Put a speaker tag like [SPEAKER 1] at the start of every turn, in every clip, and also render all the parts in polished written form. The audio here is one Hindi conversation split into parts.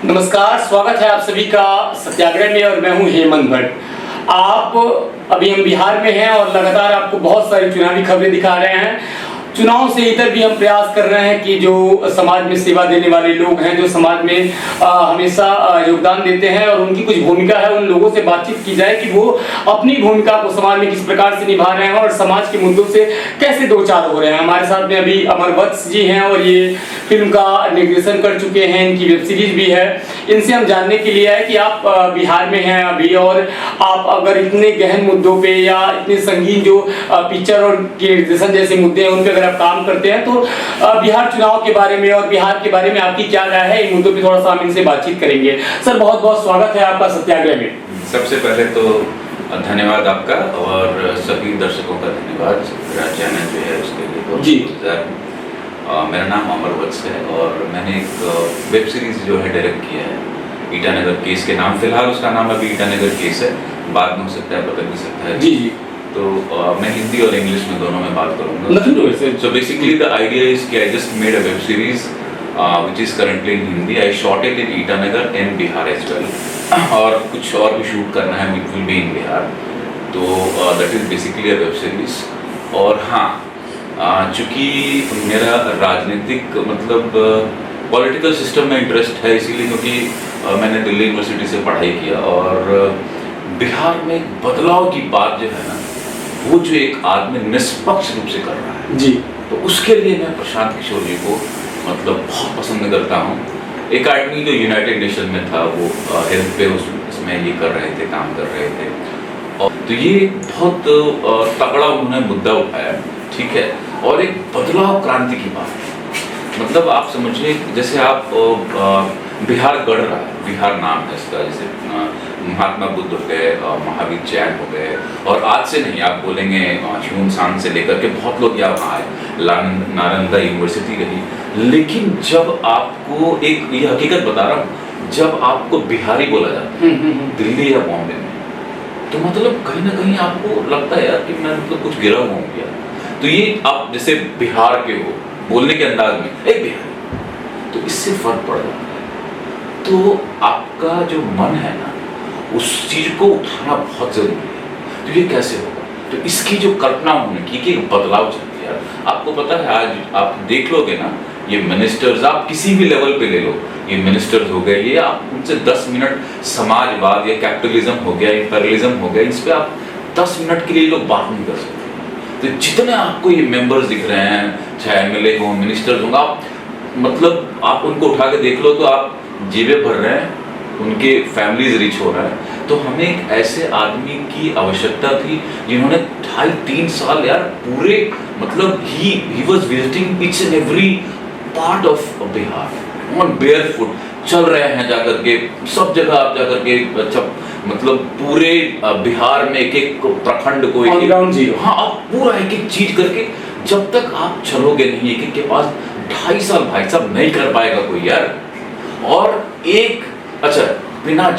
[SPEAKER 1] नमस्कार, स्वागत है आप सभी का सत्याग्रह में और मैं हूं हेमंत भट्ट। अभी हम बिहार में हैं और लगातार आपको बहुत सारी चुनावी खबरें दिखा रहे हैं। चुनाव से इतर भी हम प्रयास कर रहे हैं कि जो समाज में सेवा देने वाले लोग हैं, जो समाज में हमेशा योगदान देते हैं और उनकी कुछ भूमिका है, उन लोगों से बातचीत की जाए कि वो अपनी भूमिका को समाज में किस प्रकार से निभा रहे हैं और समाज के मुद्दों से कैसे दो चार हो रहे हैं। हमारे साथ में अभी अमर वत्स जी हैं और ये फिल्म का निर्देशन कर चुके हैं, इनकी वेब सीरीज भी है। इनसे हम जानने के लिए है कि आप बिहार में हैं अभी और आप अगर इतने गहन मुद्दों पे या इतने संगीन जो पिक्चर और निर्देशन जैसे मुद्दे हैं उन पे अगर आप काम करते हैं तो बिहार चुनाव के बारे में और बिहार के बारे में आपकी क्या राय है, इन मुद्दों पे थोड़ा सा हम इनसे बातचीत करेंगे। सर, बहुत बहुत स्वागत है आपका सत्याग्रह में।
[SPEAKER 2] सबसे पहले तो धन्यवाद आपका और सभी दर्शकों का धन्यवाद, चैनल जो है उसके लिए
[SPEAKER 1] जी।
[SPEAKER 2] मेरा नाम अमर वत्स है और मैंने एक वेब सीरीज जो है डायरेक्ट किया है ईटानगर केस के नाम। फिलहाल उसका नाम अभी ईटानगर केस है, बाद में हो सकता है बदल भी सकता है।
[SPEAKER 1] जी जी।
[SPEAKER 2] तो मैं हिंदी और इंग्लिश में दोनों में बात करूंगा।
[SPEAKER 1] Nothing to it.
[SPEAKER 2] So basically the idea is कि I just made a web series which is currently in Hindi. I shot it in Itanagar and Bihar as well. और कुछ और भी शूट करना है, which will be in Bihar. तो that is basically a web series। और हाँ, चूँकि मेरा राजनीतिक मतलब पॉलिटिकल सिस्टम में इंटरेस्ट है, इसीलिए क्योंकि मैंने दिल्ली यूनिवर्सिटी से पढ़ाई किया और बिहार में बदलाव की बात जो है ना, वो जो एक आदमी निष्पक्ष रूप से कर रहा है
[SPEAKER 1] जी,
[SPEAKER 2] तो उसके लिए मैं प्रशांत किशोर जी को मतलब बहुत पसंद करता हूँ। एक आदमी जो यूनाइटेड नेशन में था, वो हेल्थ पे उसमें ये कर रहे थे, काम कर रहे थे। और तो ये बहुत तगड़ा उन्होंने मुद्दा उठाया, ठीक है, और एक बदलाव क्रांति की बात है। मतलब आप समझिए जैसे आप बिहार गढ़ रहा है, बिहार नाम है इसका, जैसे महात्मा बुद्ध हो गए, महावीर जैन हो गए, और आज से नहीं आप बोलेंगे ह्यूम सांग से लेकर के बहुत लोग यहाँ आए, नालंदा यूनिवर्सिटी रही। लेकिन जब आपको एक ये हकीकत बता रहा हूँ, जब आपको बिहारी बोला जाता है दिल्ली या बॉम्बे में, तो मतलब कहीं ना कहीं आपको लगता है यार कि मैं मतलब कुछ गिरा हुआ हूँ क्या। तो ये आप जैसे बिहार के हो, बोलने के अंदाज में एक बिहारी, तो इससे फर्क पड़ जाता है। तो आपका जो मन है ना, उस चीज को उठाना बहुत जरूरी है। तो ये कैसे होगा, तो इसकी जो कल्पना होने की कि बदलाव चाहिए यार। आपको पता है आज आप देख लोगे ना, ये मिनिस्टर्स आप किसी भी लेवल पे ले लो, ये मिनिस्टर्स हो गए, ये आप उनसे 10 मिनट समाजवाद या कैपिटलिज्म हो गया, इंपेरियलिज्म हो गया, इस पे आप 10 मिनट के लिए लोग बात नहीं कर सकते। तो जितने आपको ये मेंबर्स दिख रहे हैं, चाहे एमएलए हो, मिनिस्टर्स होंगे, आप मतलब आप उनको उठा के देख लो तो आप जेबें भर रहे हैं, उनके फैमिलीज रिच हो रहा है। तो हमें एक ऐसे आदमी की आवश्यकता थी जिन्होंने 2.5-3 साल यार पूरे मतलब he was visiting each and every part of Bihar on bear foot, चल रहे हैं जाकर के सब जगह आप जाकर के। अच्छा, मतलब पूरे बिहार में एक एक प्रखंड को हाँ आप पूरा एक एक चीज करके, जब तक आप चलोगे नहीं एक एक के पास 2.5 साल भाई साहब नहीं कर पाएगा कोई यार। और एक अच्छा बिना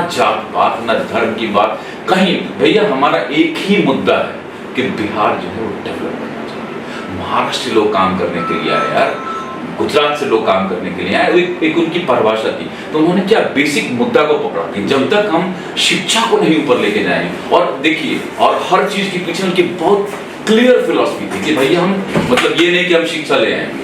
[SPEAKER 2] जात बात न धर्म की बात कहीं, भैया हमारा एक ही मुद्दा है कि बिहार जो है वो डेवलप करना चाहिए। महाराष्ट्र से लोग काम करने के लिए आए यार, गुजरात से लोग काम करने के लिए आए, एक उनकी परिभाषा थी। तो उन्होंने क्या बेसिक मुद्दा को पकड़ा कि जब तक हम शिक्षा को नहीं ऊपर लेके जाएंगे, और देखिए और हर चीज के पीछे उनकी बहुत क्लियर फिलॉसफी थी कि भैया हम मतलब ये नहीं कि हम शिक्षा ले आएंगे।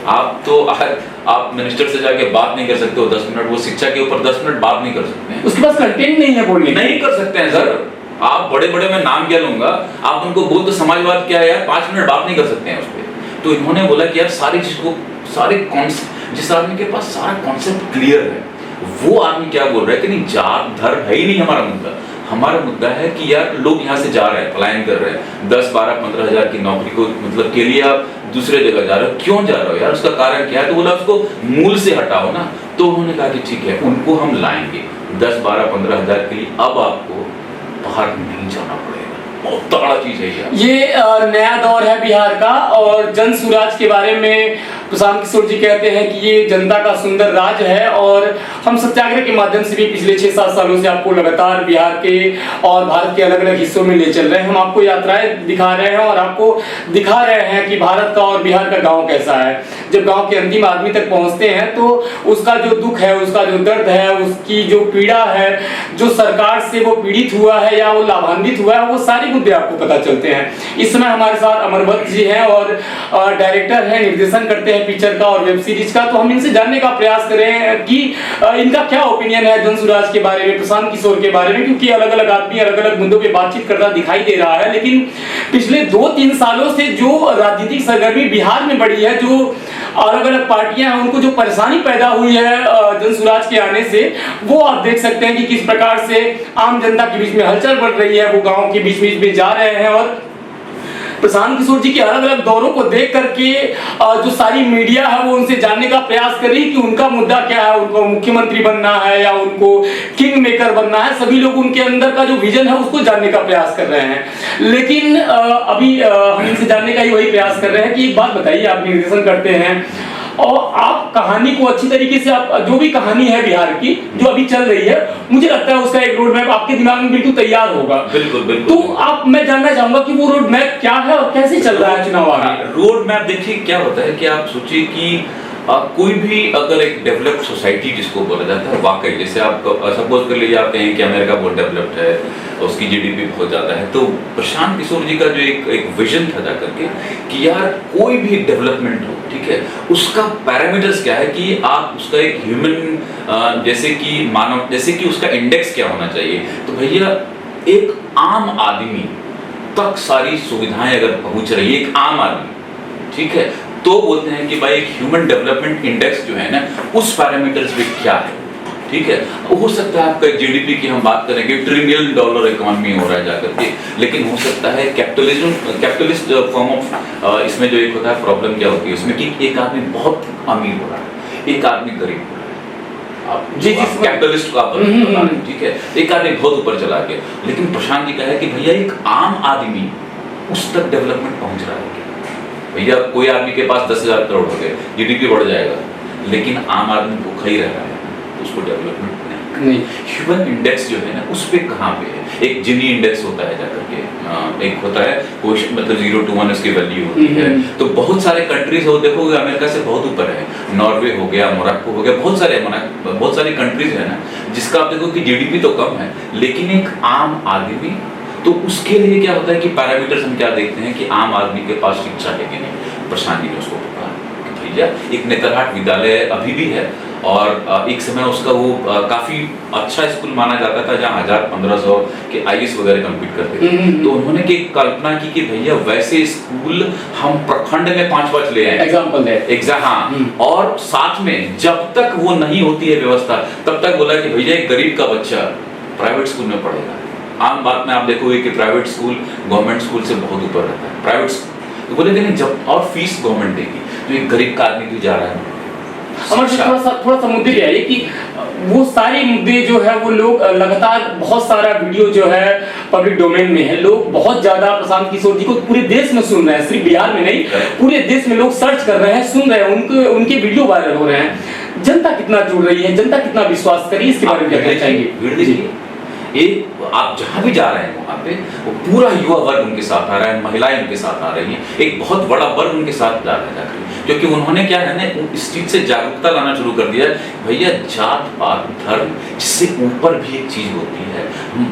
[SPEAKER 2] आप तो आप मिनिस्टर से जाके बात नहीं कर सकते हो 10 मिनट, वो शिक्षा के ऊपर 10 मिनट बात नहीं कर सकते हैं,
[SPEAKER 1] उसके पास कंटेंट नहीं है बोलने, नहीं
[SPEAKER 2] कर सकते हैं सर। आप बड़े बड़े मैं नाम क्या लूंगा, आप उनको बोल तो समाजवाद क्या है यार, 5 मिनट बात नहीं कर सकते हैं उस पर। तो इन्होंने बोला कि यार सारी चीज को, सारे कॉन्सेप्ट, जिस आदमी के पास सारा कॉन्सेप्ट क्लियर है, वो आदमी क्या बोल रहा है कि नहीं जात धर्म है ही नहीं हमारा मुद्दा। हमारा मुद्दा है कि यार लोग यहाँ से जा रहे हैं, पलायन कर रहे हैं, 10, 12, 15 हजार की नौकरी को मतलब के लिए आप दूसरे जगह जा रहे हो। क्यों जा रहे हो यार, उसका कारण क्या है? तो बोला उसको मूल से हटाओ ना। तो उन्होंने कहा कि ठीक है, उनको हम लाएंगे 10, 12, 15 हजार के लिए, अब आपको बाहर नहीं जाना पड़ेगा। बहुत तगड़ा चीज है
[SPEAKER 1] ये नया दौर है बिहार का, और जन सुराज के बारे में प्रशांत किशोर जी कहते हैं कि ये जनता का सुंदर राज है और हम सत्याग्रह के माध्यम से भी पिछले 6-7 सालों से आपको लगातार बिहार के और भारत के अलग अलग हिस्सों में ले चल रहे हैं। हम आपको यात्राएं दिखा रहे हैं और आपको दिखा रहे हैं कि भारत का और बिहार का गांव कैसा है। जब गांव के अंतिम आदमी तक पहुंचते हैं तो उसका जो दुख है, उसका जो दर्द है, उसकी जो पीड़ा है, जो सरकार से वो पीड़ित हुआ है या वो लाभान्वित हुआ है, वो सारे मुद्दे आपको पता चलते हैं। इस समय हमारे साथ अमरवत जी हैं और डायरेक्टर हैं, निर्देशन करते हैं पिक्चर का और वेब सीरीज का। तो हम इनसे जानने का प्रयास करें कि इनका क्या ओपिनियन है जनसुराज के बारे में, प्रशांत किशोर के बारे में, क्योंकि अलग अलग आदमी अलग अलग मुद्दों पे बातचीत करता दिखाई दे रहा है। लेकिन पिछले 2-3 सालों से जो राजनीतिक सरगर्मी बिहार में बढ़ी है, जो अलग अलग पार्टियां हैं, उनको जो परेशानी पैदा हुई है जनसुराज के आने से, वो आप देख सकते हैं कि किस प्रकार से आम जनता के बीच में हलचल बढ़ रही है। वो गांव के बीच बीच में जा रहे हैं और प्रशांत किशोर जी के अलग अलग दौरों को देख करके जो सारी मीडिया है वो उनसे जानने का प्रयास कर रही है कि उनका मुद्दा क्या है, उनको मुख्यमंत्री बनना है या उनको किंग मेकर बनना है। सभी लोग उनके अंदर का जो विजन है उसको जानने का प्रयास कर रहे हैं। लेकिन अभी हम इनसे जानने का ही वही प्रयास कर रहे हैं कि एक बात बताइए, आप निर्देशन करते हैं और आप कहानी को अच्छी तरीके से, आप जो भी कहानी है बिहार की जो अभी चल रही है, मुझे लगता है उसका एक रोड मैप आपके दिमाग में बिल्कुल तैयार होगा।
[SPEAKER 2] बिल्कुल बिल्कुल।
[SPEAKER 1] तो आप, मैं जानना चाहूंगा कि वो रोड मैप क्या है और कैसे चल रहा है चुनाव आगे।
[SPEAKER 2] रोड मैप देखिए क्या होता है कि आप सोचिए कि कोई भी अगर एक डेवलप्ड सोसाइटी जिसको बोला जाता है, वाकई जैसे आप सपोज कर लीजिए, आप कहें कि अमेरिका बहुत डेवलप्ड है, उसकी जीडीपी बहुत ज़्यादा है, तो प्रशांत किशोर जी का जो एक विजन था जाकर के कि यार कोई भी डेवलपमेंट हो, ठीक है, उसका पैरामीटर्स क्या है कि आप उसका एक ह्यूमन जैसे कि मानव, जैसे कि उसका इंडेक्स क्या होना चाहिए। तो भैया एक आम आदमी तक सारी सुविधाएं अगर पहुंच रही है, एक आम आदमी, ठीक है, तो बोलते हैं कि भाई एक ह्यूमन डेवलपमेंट इंडेक्स जो है ना, उस पैरामीटर्स पे क्या है, ठीक है। हो सकता है आपका जीडीपी की हम बात करेंगे, $1 ट्रिलियन इकोनॉमी हो रहा है जाकर के, लेकिन हो सकता है कैपिटलिस्ट फॉर्म ऑफ इसमें जो एक होता है प्रॉब्लम क्या होती है उसमें कि एक आदमी बहुत अमीर हो रहा है, एक आदमी गरीब हो रहा है। जी कैपिटलिस्ट का बता रहे हैं, ठीक है, एक आदमी बहुत ऊपर चला गया। लेकिन प्रशांत जी का है कि भैया एक आम आदमी उस तक डेवलपमेंट पहुंच रहा है। भैया कोई आदमी के पास 10,000 करोड़ हो गए, जीडीपी बढ़ जाएगा, लेकिन आम आदमी भूखा ही रह रहा है, उसको डेवलपमेंट नहीं। ह्यूमन इंडेक्स जो है ना, उस पे कहाँ पे है। एक जिनी इंडेक्स होता है जाकर के, एक होता है क्वेश्चन, मतलब 0 to 1 उसकी वैल्यू होती है। तो बहुत सारे कंट्रीज हो, देखोगे अमेरिका से बहुत ऊपर है, नॉर्वे हो गया, मोरक्को हो गया, बहुत सारी कंट्रीज है ना जिसका आप देखो कि जीडीपी तो कम है, लेकिन एक आम आदमी, तो उसके लिए क्या होता है कि पैरामीटर्स हम क्या देखते हैं कि आम आदमी के पास शिक्षा है कि नहीं। प्रशांत जी ने उसको कहा कि भैया एक नेतरहाट विद्यालय अभी भी है और एक समय उसका वो काफी अच्छा स्कूल माना जाता था जहाँ 1000-1500 के आईएएस वगैरह कम्पीट करते थे। तो उन्होंने की कल्पना की कि भैया वैसे स्कूल हम प्रखंड में 5-5 ले आए,
[SPEAKER 1] एग्जाम्पल है
[SPEAKER 2] हाँ, और साथ में जब तक वो नहीं होती है व्यवस्था, तब तक बोला कि भैया एक गरीब का बच्चा प्राइवेट स्कूल में पढ़ेगा। आम बात में आप देखोगे कि प्राइवेट स्कूल गवर्नमेंट स्कूल से बहुत ऊपर रहता है। प्राइवेट तो बोले कि नहीं, जब और फीस गवर्नमेंट देगी, तो एक गरीब का आदमी भी जा रहा है।
[SPEAKER 1] थोड़ा सा मुद्दे क्या है कि वो सारे मुद्दे जो है वो लोग लगातार, बहुत सारा वीडियो जो है पब्लिक डोमेन में है, लोग बहुत ज्यादा प्रशांत किशोर जी को पूरे देश में सुन रहे हैं, सिर्फ बिहार में नहीं, पूरे देश में लोग सर्च कर रहे हैं, सुन रहे हैं, उनके वीडियो वायरल हो रहे हैं। जनता कितना जुड़ रही है, जनता कितना विश्वास करी, इसके बारे में क्या कहना चाहेंगे।
[SPEAKER 2] एक आप जहां भी जा रहे हैं वहां पे वो पूरा युवा वर्ग उनके साथ आ रहा है, महिलाएं उनके साथ आ रही हैं, एक बहुत बड़ा वर्ग उनके साथ जा रहा है, क्योंकि उन्होंने क्या है ना इस चीज से जागरूकता लाना शुरू कर दिया। भैया जात पात धर्म इससे ऊपर भी एक चीज होती है,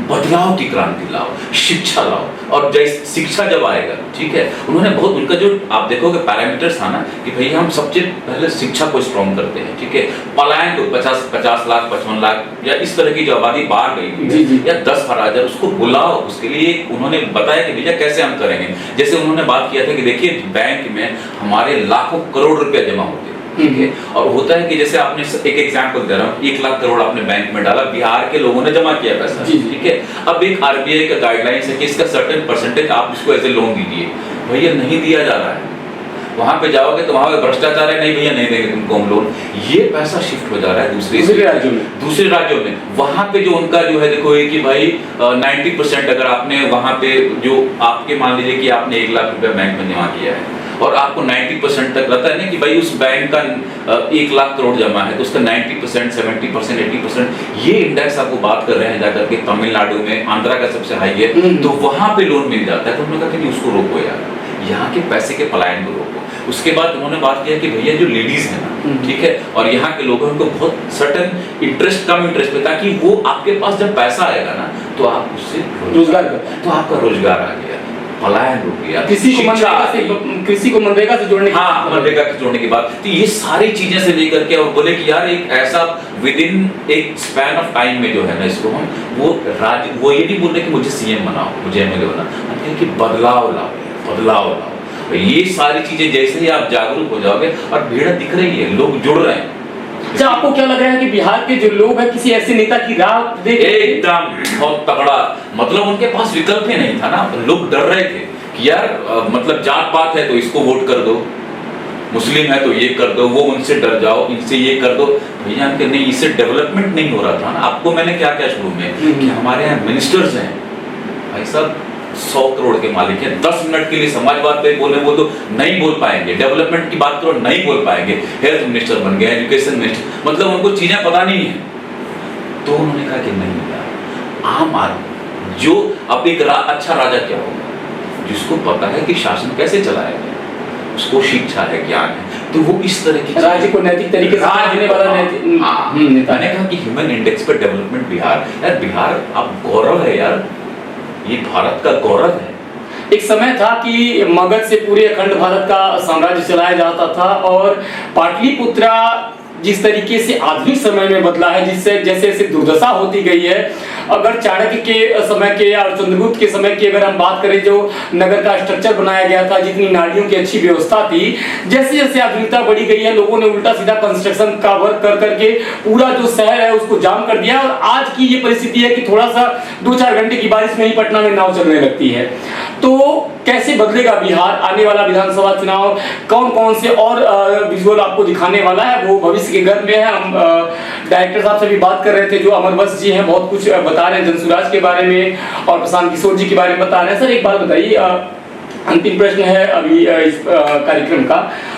[SPEAKER 2] बदलाव की क्रांति लाओ, शिक्षा लाओ, और जैसे शिक्षा जब आएगा, ठीक है, उन्होंने बहुत, उनका जो आप देखोगे पैरामीटर्स था ना कि भैया हम सबसे पहले शिक्षा को स्ट्रॉन्ग करते हैं, ठीक है, पलायन को 50 लाख 55 लाख या इस तरह की जो आबादी बाहर गई या 10-12,000 उसको बुलाओ, उसके लिए उन्होंने बताया कि भैया कैसे हम करेंगे। जैसे उन्होंने बात किया था कि देखिए बैंक में हमारे लाखों करोड़ रुपया जमा होते हैं, ठीक है, और होता है कि जैसे आपने एक एग्जांपल दे रहा हूँ, 1 लाख करोड़ आपने बैंक में डाला, बिहार के लोगों ने जमा किया पैसा, ठीक है, अब एक आरबीआई का गाइडलाइंस है कि इसका सर्टेन परसेंटेज आप इसको एज ए लोन दीजिए। भैया नहीं दिया जा रहा है, वहां पे जाओगे तो वहां पे भ्रष्टाचार है, नहीं भैया नहीं देंगे तुमको हम लोन। ये पैसा शिफ्ट हो जा रहा है दूसरे राज्यों में। वहां पे जो उनका जो है देखो कि भाई 90% अगर आपने वहां पे जो आपके मान लीजिए कि आपने 1 लाख रुपया बैंक में जमा किया है और आपको 90% तक रहता है ना कि भाई उस बैंक का 1 लाख करोड़ जमा है तो उसका 90%, 70%, 80% ये इंडेक्स आपको बात कर रहे हैं जाकर के तमिलनाडु में, आंध्रा का सबसे हाई है, तो वहां पे लोन मिल जाता है। तो उन्होंने कहा कि नहीं, उसको रोको यार, यहाँ के पैसे के पलायन को रोको। उसके बाद उन्होंने बात किया कि भैया जो लेडीज है ना, ठीक है, और यहाँ के लोगों को बहुत सर्टेन इंटरेस्ट, कम इंटरेस्ट पे, ताकि वो आपके पास जब पैसा आएगा ना तो आप उससे
[SPEAKER 1] रोजगार,
[SPEAKER 2] तो आपका रोजगार आ गया, पलायन रुक गया,
[SPEAKER 1] किसी को मनरेगा से जोड़ने,
[SPEAKER 2] हाँ, मनरेगा से जोड़ने की बात। तो ये सारी चीजें से लेकर के और बोले कि यार एक ऐसा विद इन एक स्पैन ऑफ टाइम में जो है ना, इसको हम वो ये नहीं बोल रहे कि मुझे सीएम बनाओ, मुझे एमएलए बनाओ, हम कहें कि बदलाव लाओ। ये सारी चीजें जैसे ही आप जागरूक हो जाओगे, और भीड़ दिख रही है, लोग जुड़ रहे हैं।
[SPEAKER 1] अच्छा, आपको क्या लग रहा है कि बिहार के जो लोग हैं किसी ऐसे नेता की राह देख
[SPEAKER 2] एकदम बहुत तगड़ा, मतलब उनके पास विकल्प ही नहीं था ना। लोग डर रहे थे कि यार मतलब जात पात है तो इसको वोट कर दो, मुस्लिम है तो ये कर दो, वो उनसे डर जाओ, इनसे ये कर दो। भैया नहीं, इससे डेवलपमेंट नहीं हो रहा था ना। आपको मैंने क्या क्या शुरू में कि हमारे यहाँ मिनिस्टर्स हैं भाई साहब 100 करोड़ के मालिक हैं, 10 मिनट के लिए समाजवाद पे बोले वो तो नहीं बोल पाएंगे, डेवलपमेंट की बात करो नहीं बोल पाएंगे, हेल्थ मिनिस्टर बन गए, एजुकेशन मिनिस्टर, मतलब उनको चीजें पता नहीं है। तो उन्होंने कहा कि नहीं यार, आम आदमी जो अब एक अच्छा राजा क्या होगा, जिसको पता है कि शासन कैसे चलाया जाए, उसको शिक्षा है, ज्ञान है, तो वो इस तरह की
[SPEAKER 1] राज्य को नैतिक तरीके से चलाने वाला नेता।
[SPEAKER 2] मैंने कहा कि ह्यूमन इंडेक्स पर डेवलपमेंट बिहार, यार बिहार अब गौरव है यार, ये भारत का गौरव है।
[SPEAKER 1] एक समय था कि मगध से पूरे अखंड भारत का साम्राज्य चलाया जाता था, और पाटलिपुत्रा जिस तरीके से आधुनिक समय में बदला है, जिससे जैसे जैसे दुर्दशा होती गई है, अगर चाणक्य के समय के और चंद्रगुप्त के समय की अगर हम बात करें, जो नगर का स्ट्रक्चर बनाया गया था, जितनी नालियों की अच्छी व्यवस्था थी, जैसे जैसे आधुनिकता बढ़ी गई है, लोगों ने उल्टा सीधा कंस्ट्रक्शन का वर्क कर करके पूरा जो शहर है उसको जाम कर दिया। और आज की ये परिस्थिति है कि थोड़ा सा 2-4 घंटे की बारिश में ही पटना में नाव चलने लगती है। तो कैसे बदलेगा बिहार? आने वाला विधानसभा चुनाव कौन कौन से और विजुअल आपको दिखाने वाला है, वो भविष्य के घर में है। हम डायरेक्टर साहब से भी बात कर रहे थे, जो अमर बस जी हैं, बहुत कुछ बता रहे हैं जनसुराज के बारे में और प्रशांत किशोर जी के बारे में बता रहे हैं। सर एक बात बताइए, अंतिम प्रश्न है अभी इस कार्यक्रम का,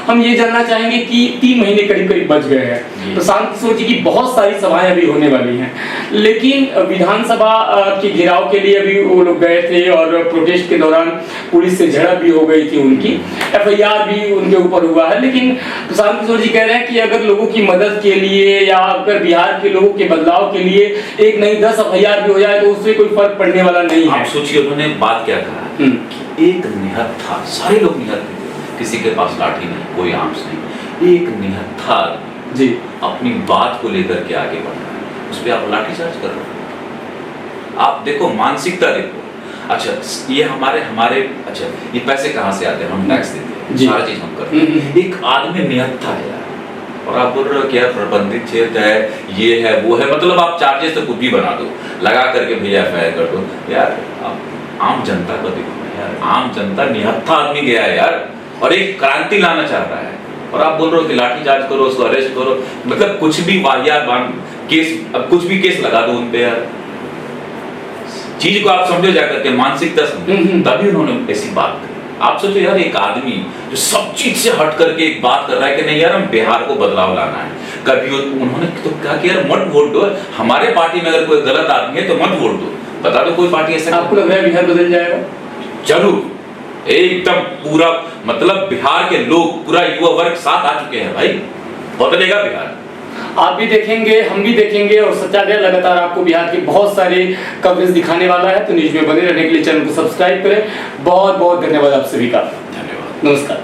[SPEAKER 1] हम ये जानना चाहेंगे कि 3 महीने करीब करीब बच गए हैं, प्रशांत किशोर जी की बहुत सारी सभाएं अभी होने वाली हैं, लेकिन विधानसभा के घेराव के लिए अभी वो लोग गए थे और प्रोटेस्ट के दौरान पुलिस से झड़प भी हो गई थी, उनकी FIR भी उनके ऊपर हुआ है। लेकिन प्रशांत किशोर जी कह रहे हैं कि अगर लोगों की मदद के लिए या अगर बिहार के लोगों के बदलाव के लिए 1 नहीं 10 FIR भी हो जाए तो उससे कोई फर्क पड़ने वाला नहीं है।
[SPEAKER 2] आप सोचिए उन्होंने बात क्या कहा, एक निहत्था, सारे लोग निहत्थे थे, किसी के पास लाठी नहीं, कोई आर्म्स नहीं, एक निहत्था जी अपनी बात को लेकर के आगे बढ़ रहा है, उस पर आप लाठीचार्ज कर रहे हो। आप देखो मानसिकता देखो। अच्छा ये हमारे अच्छा ये पैसे कहाँ से आते हैं, हम टैक्स देते हैं, सारा चीज हम करते हैं। एक आदमी निहत्था है यार, और आप बोल रहे हो क्या प्रबंधित क्षेत्र है, ये है वो है, मतलब आप चार्जेस तो कुछ भी बना दो, लगा करके भैया FIR कर दो यार। आप आम जनता को देखो यार, आम जनता निहत्था आदमी गया है यार, और एक क्रांति लाना चाह रहा है, और आप बोल रहे हो कि लाठीचार्ज करो, उसको अरेस्ट करो, मतलब कुछ भी वाहियात केस, अब कुछ भी केस लगा दो उन पे यार। चीज को आप समझो जाकर के, मानसिकता समझो, तभी उन्होंने ऐसी बात करी। आप सोचो यार, एक आदमी जो सब चीज से हट करके एक बात कर रहा है कि नहीं यार हम बिहार को बदलाव लाना है। कभी उन्होंने तो कहा कि यार मत वोट दो, हमारे पार्टी में अगर कोई गलत आदमी है तो मत वोट दो, बता दो कोई पार्टी ऐसा।
[SPEAKER 1] आपको लग रहा है बिहार बदल जाएगा?
[SPEAKER 2] जरूर, एकदम पूरा, मतलब बिहार के लोग, पूरा युवा वर्ग साथ आ चुके हैं भाई, बदलेगा बिहार।
[SPEAKER 1] आप भी देखेंगे, हम भी देखेंगे, और सत्याग्रह लगातार आपको बिहार की बहुत सारे कवरेज दिखाने वाला है। तो न्यूज में बने रहने के लिए चैनल को सब्सक्राइब करें। बहुत बहुत धन्यवाद आप सभी का।
[SPEAKER 2] धन्यवाद,
[SPEAKER 1] नमस्कार।